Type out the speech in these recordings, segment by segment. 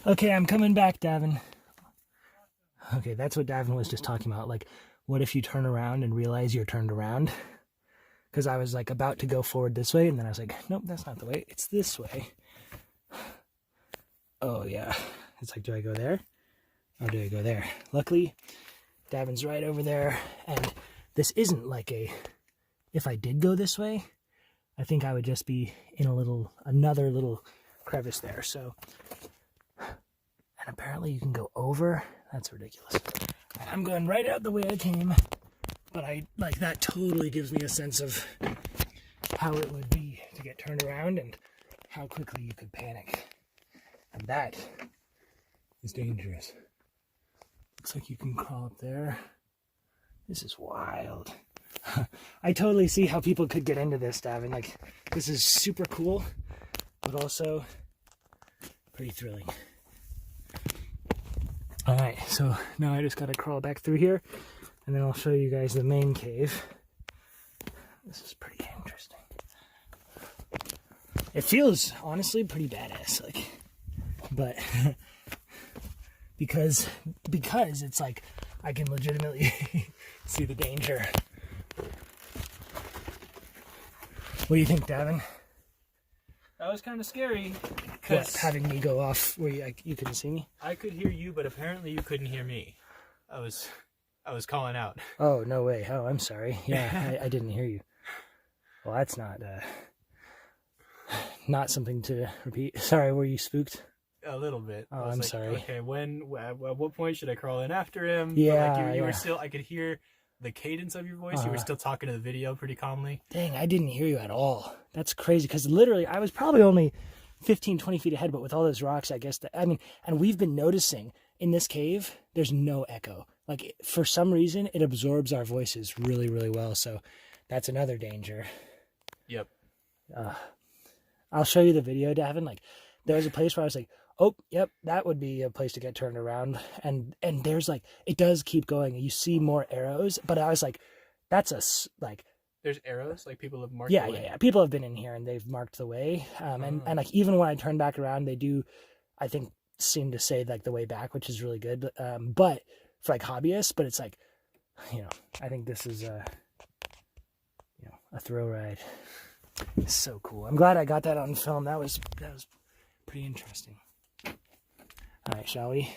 Okay, I'm coming back, Davin. Okay, that's what Davin was just talking about. Like, what if you turn around and realize you're turned around? Because I was like about to go forward this way, and then I was like, nope, that's not the way. It's this way. Oh, yeah. It's like, do I go there? Or do I go there? Luckily, Davin's right over there, and this isn't like a... If I did go this way, I think I would just be in another little crevice there, so... And apparently you can go over. That's ridiculous. I'm going right out the way I came, but that totally gives me a sense of how it would be to get turned around and how quickly you could panic. And that is dangerous. Looks like you can crawl up there. This is wild. I totally see how people could get into this, Davin. Like, this is super cool, but also pretty thrilling. All right, so now I just got to crawl back through here, and then I'll show you guys the main cave. This is pretty interesting. It feels, honestly, pretty badass, like, but because it's like I can legitimately see the danger. What do you think, Davin? That was kind of scary. What, having me go off where you couldn't see me? I could hear you, but apparently you couldn't hear me. I was calling out. Oh, no way. Oh, I'm sorry. Yeah, I didn't hear you. Well, that's not something to repeat. Sorry, were you spooked? A little bit. Oh, I'm sorry. Okay, at what point should I crawl in after him? Yeah, but like you were still, I could hear the cadence of your voice. You were still talking to the video pretty calmly. Dang, I didn't hear you at all. That's crazy, because literally I was probably only 15, 20 feet ahead, but with all those rocks, I guess, and we've been noticing in this cave, there's no echo. Like, for some reason, it absorbs our voices really, really well, so that's another danger. Yep. I'll show you the video, Davin. Like, there was a place where I was like, oh, yep, that would be a place to get turned around. And there's like, it does keep going. You see more arrows, but I was like, there's arrows, like people have marked the way. Yeah. People have been in here and they've marked the way. And like, even when I turn back around, they do, I think, seem to say like the way back, which is really good. But for like hobbyists, but it's like, I think this is a thrill ride. It's so cool. I'm glad I got that on film. That was pretty interesting. All right, shall we?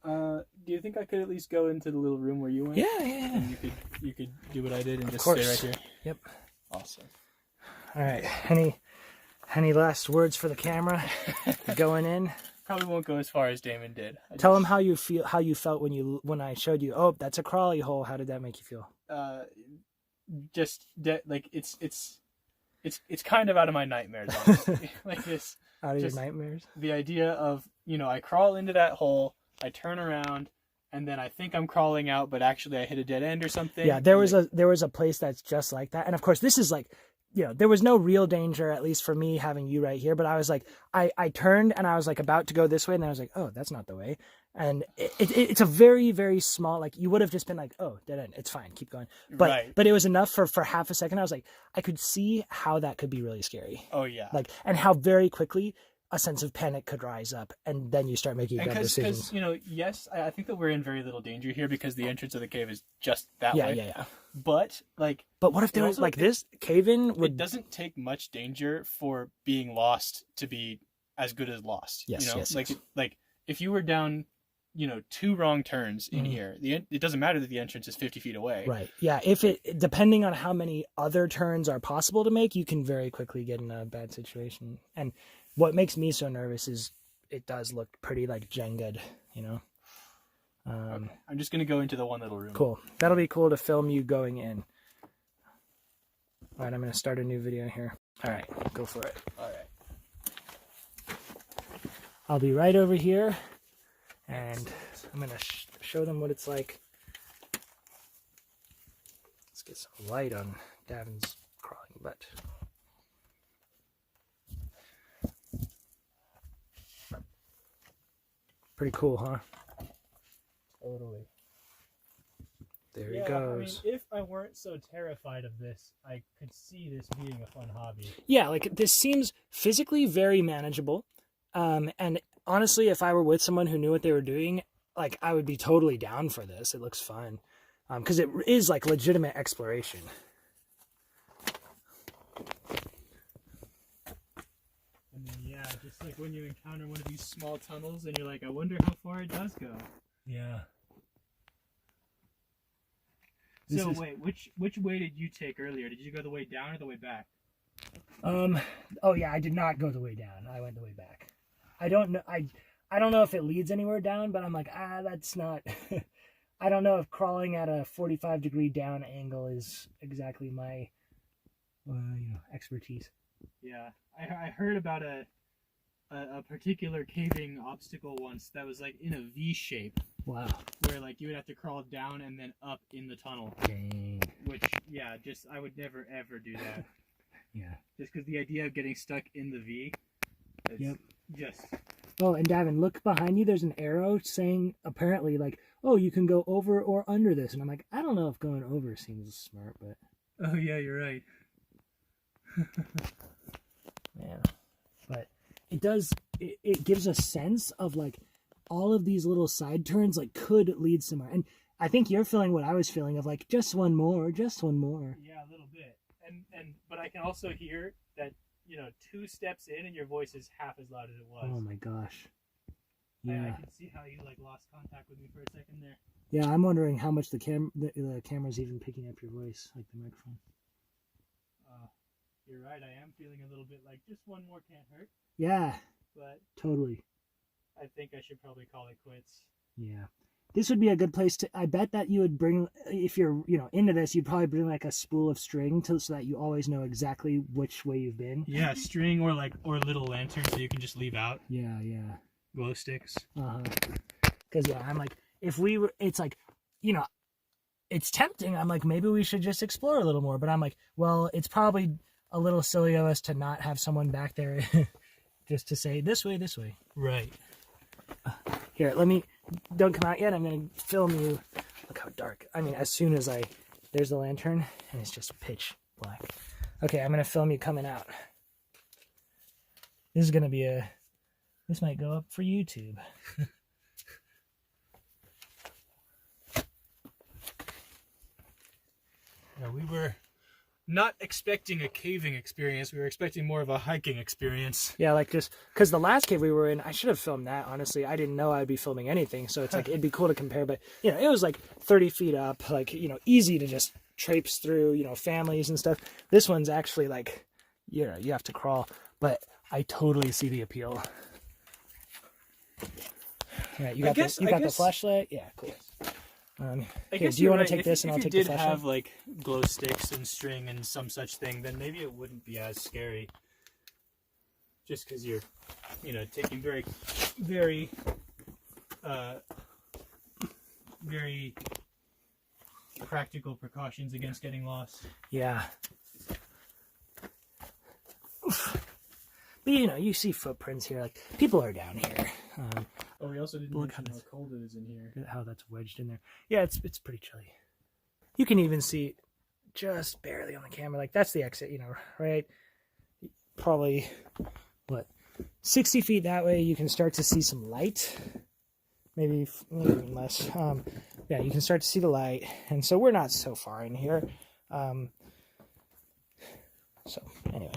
Do you think I could at least go into the little room where you went? Yeah. And you could do what I did and just stay right here. Yep. Awesome. All right. Any last words for the camera? Going in? Probably won't go as far as Damon did. Tell them how you felt when I showed you. Oh, that's a crawly hole. How did that make you feel? Like it's kind of out of my nightmares, honestly. Like this. Out of your nightmares? The idea of, I crawl into that hole, I turn around, and then I think I'm crawling out, but actually I hit a dead end or something. Yeah, there was a place that's just like that. And of course, this is like, there was no real danger, at least for me, having you right here. But I was like, I turned and I was like about to go this way, and then I was like, oh, that's not the way. And it's a very, very small, like, you would have just been like, oh, dead end, it's fine, keep going. But it was enough for half a second. I was like, I could see how that could be really scary. Oh yeah. Like, and how very quickly a sense of panic could rise up, and then you start making dumb decisions. Because, yes, I think that we're in very little danger here because the entrance of the cave is just that way. Yeah. But what if there was like this cave-in? It doesn't take much danger for being lost to be as good as lost. Yes. Like if you were down, 2 wrong turns in here, it doesn't matter that the entrance is 50 feet away. Right. Yeah. Depending on how many other turns are possible to make, you can very quickly get in a bad situation. And what makes me so nervous is it does look pretty like Jenga, Okay. I'm just going to go into the one little room. Cool. That'll be cool to film you going in. All right, I'm going to start a new video here. All right, go for it. All right. I'll be right over here, and I'm going to show them what it's like. Let's get some light on Davin's crawling butt. Pretty cool, huh? Totally. There he goes. I mean, if I weren't so terrified of this, I could see this being a fun hobby. Yeah, like this seems physically very manageable. And honestly, if I were with someone who knew what they were doing, like I would be totally down for this. It looks fun. Because it is like legitimate exploration. And then, yeah, just like when you encounter one of these small tunnels and you're like, I wonder how far it does go. Yeah. So wait, which way did you take earlier? Did you go the way down or the way back? Oh yeah, I did not go the way down. I went the way back. I don't know. I don't know if it leads anywhere down, but I'm like, that's not. I don't know if crawling at a 45-degree down angle is exactly my, expertise. Yeah, I heard about a particular caving obstacle once that was like in a V shape. Wow. Where like you would have to crawl down and then up in the tunnel. Dang. Which, yeah, just I would never ever do that. Yeah. Just because the idea of getting stuck in the V. Yep. Just. Oh, and Davin, look behind you. There's an arrow saying apparently like, oh, you can go over or under this. And I'm like, I don't know if going over seems smart, but. Oh yeah, you're right. Yeah. But it does. It gives a sense of like all of these little side turns like could lead somewhere. And I think you're feeling what I was feeling of like just one more. Yeah, a little bit. But I can also hear that, 2 steps in and your voice is half as loud as it was. Oh my gosh. Yeah. I can see how you like lost contact with me for a second there. Yeah, I'm wondering how much the camera's even picking up your voice, like the microphone. You're right, I am feeling a little bit like just one more can't hurt. Yeah. But totally. I think I should probably call it quits. Yeah. This would be a good place to, I bet that you would bring, if you're, into this, you'd probably bring like a spool of string so that you always know exactly which way you've been. Yeah, string or little lantern so you can just leave out. Yeah. Glow sticks. Because, yeah, I'm like, if we were, it's like, it's tempting. I'm like, maybe we should just explore a little more. But I'm like, well, it's probably a little silly of us to not have someone back there just to say, this way. Right. Here, don't come out yet. I'm going to film you. Look how dark. I mean, as soon as there's the lantern, and it's just pitch black. Okay, I'm going to film you coming out. This is going to be this might go up for YouTube. Yeah, we were not expecting a caving experience. We were expecting more of a hiking experience. Yeah, like just because the last cave we were in, I should have filmed that. Honestly, I didn't know I'd be filming anything, so it's like it'd be cool to compare. But it was like 30 feet up, like easy to just traipse through. Families and stuff. This one's actually like, you have to crawl. But I totally see the appeal. All right, you got the flashlight. Yeah, cool. I guess do you want to take this and I'll take the flashlight? If you did have like glow sticks and string and some such thing, then maybe it wouldn't be as scary. Just because you're, taking very, very, very practical precautions against getting lost. Yeah. But you see footprints here. Like people are down here. We also didn't mention how cold it is in here. Look at how that's wedged in there. Yeah, it's pretty chilly. You can even see just barely on the camera. Like that's the exit, right? Probably 60 feet that way. You can start to see some light. Maybe even less. Yeah, you can start to see the light, and so we're not so far in here. So anyway,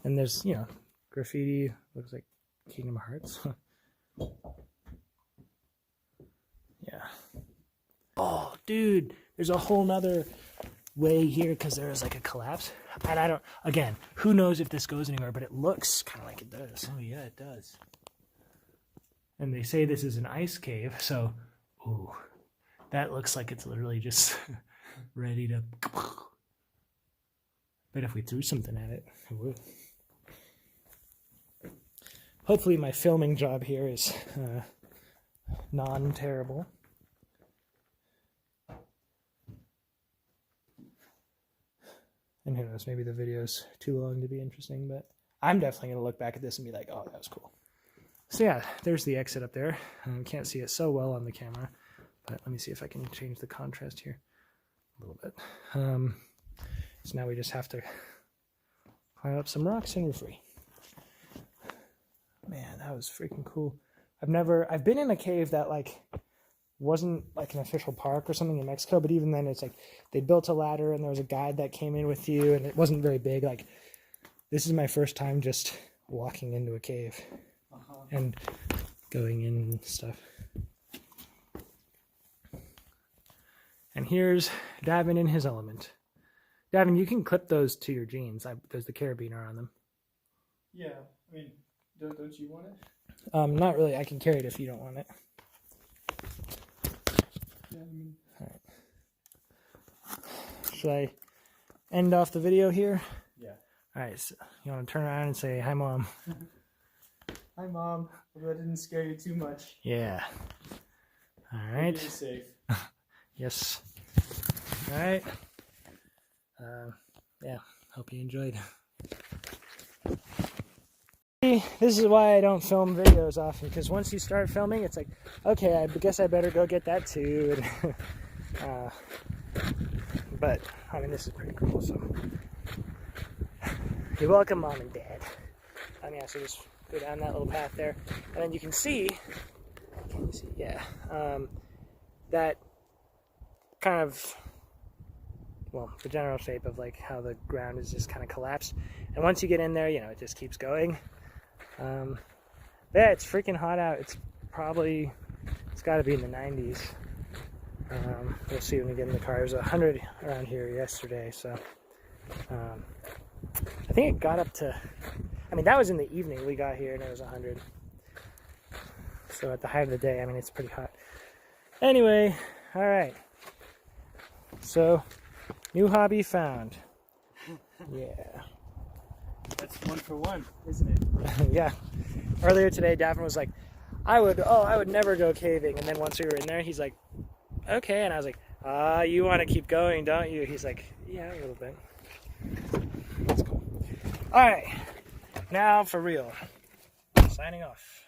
and there's graffiti. Looks like Kingdom Hearts. Yeah. Oh, dude, there's a whole nother way here because there is like a collapse. And I don't, again, who knows if this goes anywhere, but it looks kind of like it does. Oh, yeah, it does. And they say this is an ice cave, so, ooh, that looks like it's literally just ready to. But if we threw something at it, it would. Hopefully my filming job here is non-terrible. And who knows, maybe the video's too long to be interesting, but I'm definitely going to look back at this and be like, oh, that was cool. So yeah, there's the exit up there. Can't see it so well on the camera, but let me see if I can change the contrast here a little bit. So now we just have to climb up some rocks and we're free. Man, that was freaking cool. I've been in a cave that like wasn't like an official park or something in Mexico, but even then it's like they built a ladder and there was a guide that came in with you, and it wasn't very big. Like, this is my first time just walking into a cave and going in and stuff. And here's Davin in his element. Davin, you can clip those to your jeans. There's the carabiner on them. Yeah, I mean, don't you want it? Not really. I can carry it if you don't want it. Yeah, I mean... All right. Should I end off the video here? Yeah. All right. So you want to turn around and say, "Hi, Mom." Hi, Mom. Hope I didn't scare you too much. Yeah. All right. Hope you're safe. Yes. All right. Yeah. Hope you enjoyed. This is why I don't film videos often, because once you start filming, it's like, okay, I guess I better go get that too. But I mean, this is pretty cool. So you're welcome, Mom and Dad. Yeah, so just go down that little path there, and then you can see. Can you see? Yeah. That kind of, well, the general shape of like how the ground is just kind of collapsed, and once you get in there, you know, it just keeps going. Yeah, it's freaking hot out. It's got to be in the 90s. We'll see when we get in the car. It was 100 around here yesterday, so I think it got up to, I mean, that was in the evening we got here and it was 100. So at the height of the day, I mean, it's pretty hot. Anyway, all right. So, new hobby found. Yeah. That's 1 for 1, isn't it? Yeah. Earlier today, Davin was like, I would never go caving. And then once we were in there, he's like, okay. And I was like, you want to keep going, don't you? He's like, yeah, a little bit. That's cool. All right. Now for real. Signing off.